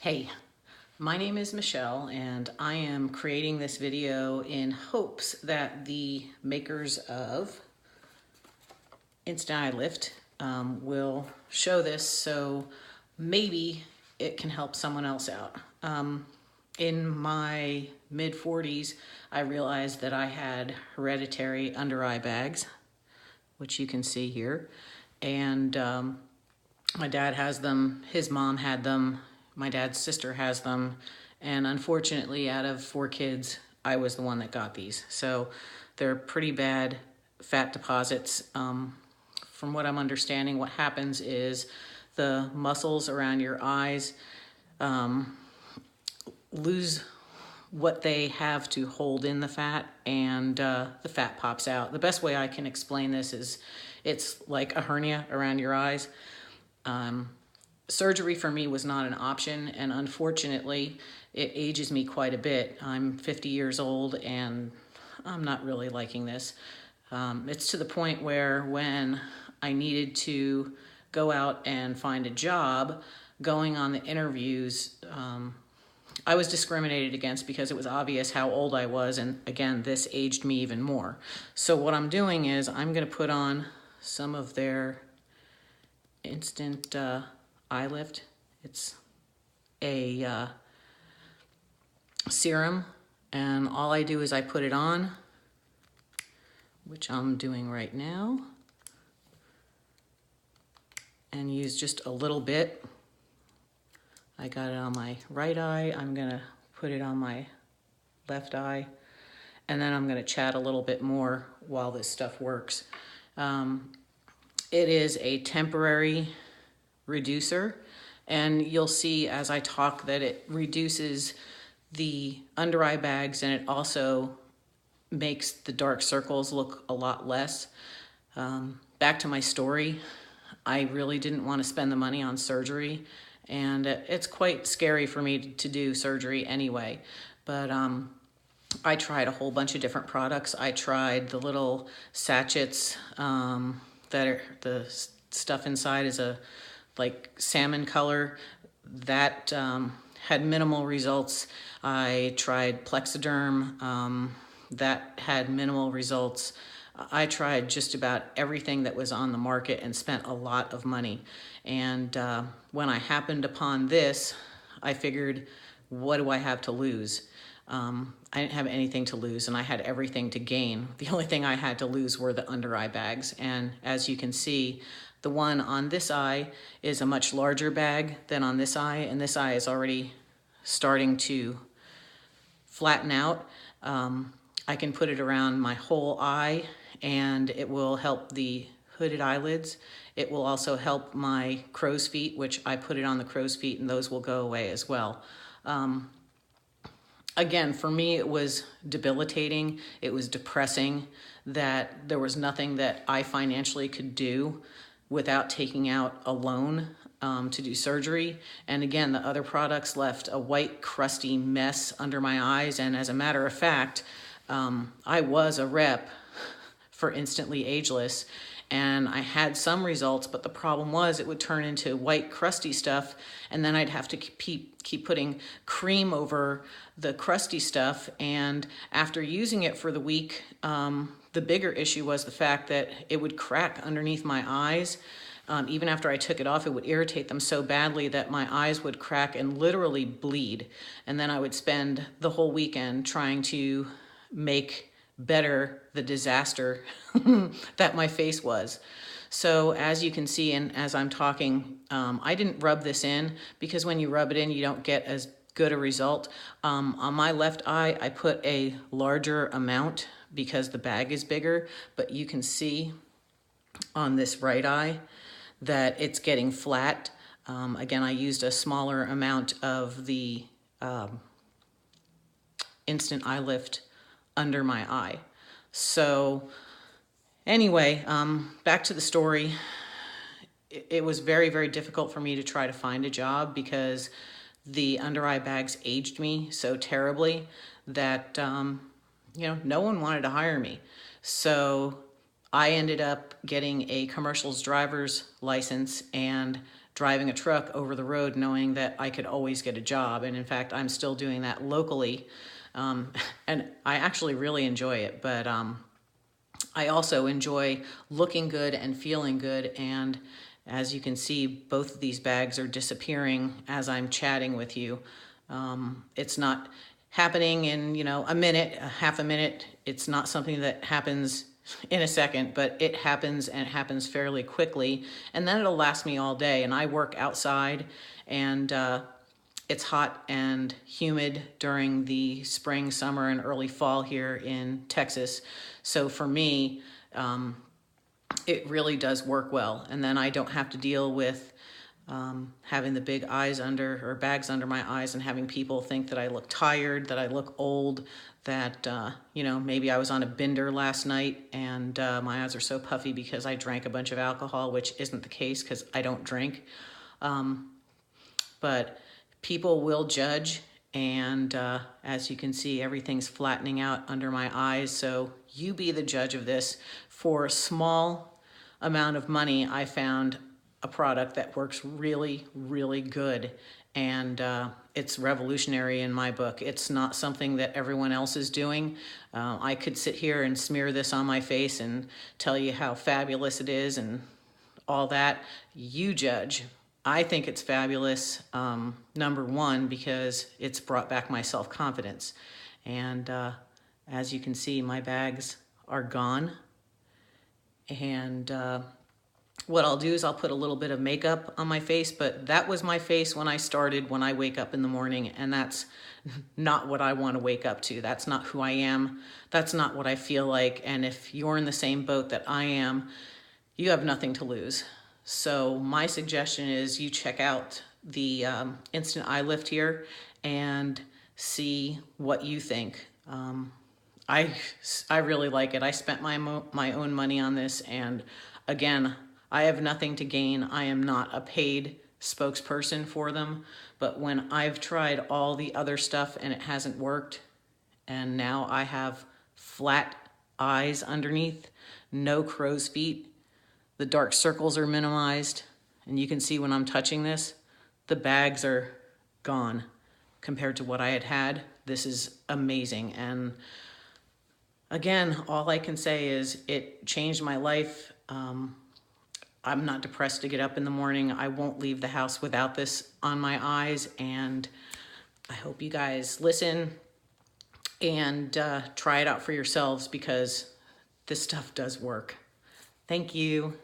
Hey, my name is Michelle and I am creating this video in hopes that the makers of Instant Eye Lift will show this so maybe it can help someone else out. In my mid-40s, I realized that I had hereditary under eye bags, which you can see here, and my dad has them, his mom had them, my dad's sister has them, and unfortunately, out of 4 kids, I was the one that got these. So they're pretty bad fat deposits. From what I'm understanding, what happens is the muscles around your eyes lose what they have to hold in the fat, and the fat pops out. The best way I can explain this is it's like a hernia around your eyes. Surgery for me was not an option, and unfortunately, it ages me quite a bit. I'm 50 years old, and I'm not really liking this. It's to the point where when I needed to go out and find a job, going on the interviews, I was discriminated against because it was obvious how old I was, and again, this aged me even more. So what I'm doing is I'm going to put on some of their instant eye lift. It's a serum, and all I do is I put it on, which I'm doing right now, and use just a little bit. I got it on my right eye. I'm gonna put it on my left eye, and then I'm gonna chat a little bit more while this stuff works. It is a temporary reducer, and you'll see as I talk that it reduces the under eye bags, and it also makes the dark circles look a lot less. Back to my story, I really didn't want to spend the money on surgery, and it's quite scary for me to do surgery anyway, but I tried a whole bunch of different products. I tried the little sachets that are, the stuff inside is a like salmon color. That had minimal results. I tried Plexiderm. That had minimal results. I tried just about everything that was on the market and spent a lot of money. And when I happened upon this, I figured, what do I have to lose? I didn't have anything to lose, and I had everything to gain. The only thing I had to lose were the under eye bags. And as you can see, the one on this eye is a much larger bag than on this eye, and this eye is already starting to flatten out. I can put it around my whole eye, and it will help the hooded eyelids. It will also help my crow's feet, which I put it on the crow's feet, and those will go away as well. Again, for me, it was debilitating. It was depressing that there was nothing that I financially could do without taking out a loan to do surgery. And again, the other products left a white, crusty mess under my eyes. And as a matter of fact, I was a rep for Instantly Ageless, and I had some results, but the problem was it would turn into white crusty stuff, and then I'd have to keep putting cream over the crusty stuff. And after using it for the week, the bigger issue was the fact that it would crack underneath my eyes. Even after I took it off, it would irritate them so badly that my eyes would crack and literally bleed. And then I would spend the whole weekend trying to make better the disaster that my face was. So as you can see, and as I'm talking, I didn't rub this in, because when you rub it in, you don't get as good a result. On my left eye, I put a larger amount because the bag is bigger, but you can see on this right eye that it's getting flat. Again, I used a smaller amount of the Instant Eye Lift under my eye. So anyway, back to the story. It was very, very difficult for me to try to find a job because the under eye bags aged me so terribly that, no one wanted to hire me. So I ended up getting a commercials driver's license and driving a truck over the road knowing that I could always get a job. And in fact, I'm still doing that locally. And I actually really enjoy it, but I also enjoy looking good and feeling good. And as you can see, both of these bags are disappearing as I'm chatting with you. It's not happening in, a minute, a half a minute. It's not something that happens in a second, but it happens, and it happens fairly quickly. And then it'll last me all day. And I work outside, and it's hot and humid during the spring, summer, and early fall here in Texas. So for me, it really does work well. And then I don't have to deal with having the big eyes under, or bags under my eyes, and having people think that I look tired, that I look old, that, maybe I was on a bender last night and my eyes are so puffy because I drank a bunch of alcohol, which isn't the case because I don't drink. But people will judge, and as you can see, everything's flattening out under my eyes. So you be the judge of this. For a small amount of money, I found a product that works really, really good. And it's revolutionary in my book. It's not something that everyone else is doing. I could sit here and smear this on my face and tell you how fabulous it is and all that. You judge. I think it's fabulous, number one, because it's brought back my self-confidence. And as you can see, my bags are gone. And what I'll do is I'll put a little bit of makeup on my face, but that was my face when I started, when I wake up in the morning, and that's not what I want to wake up to. That's not who I am. That's not what I feel like. And if you're in the same boat that I am, you have nothing to lose. So my suggestion is you check out the Instant Eye Lift here and see what you think. I really like it. I spent my own money on this, and again, I have nothing to gain. I am not a paid spokesperson for them, but when I've tried all the other stuff and it hasn't worked, and now I have flat eyes underneath, no crow's feet, the dark circles are minimized, and you can see when I'm touching this, the bags are gone compared to what I had. This is amazing. And again, all I can say is it changed my life. I'm not depressed to get up in the morning. I won't leave the house without this on my eyes, and I hope you guys listen and try it out for yourselves, because this stuff does work. Thank you.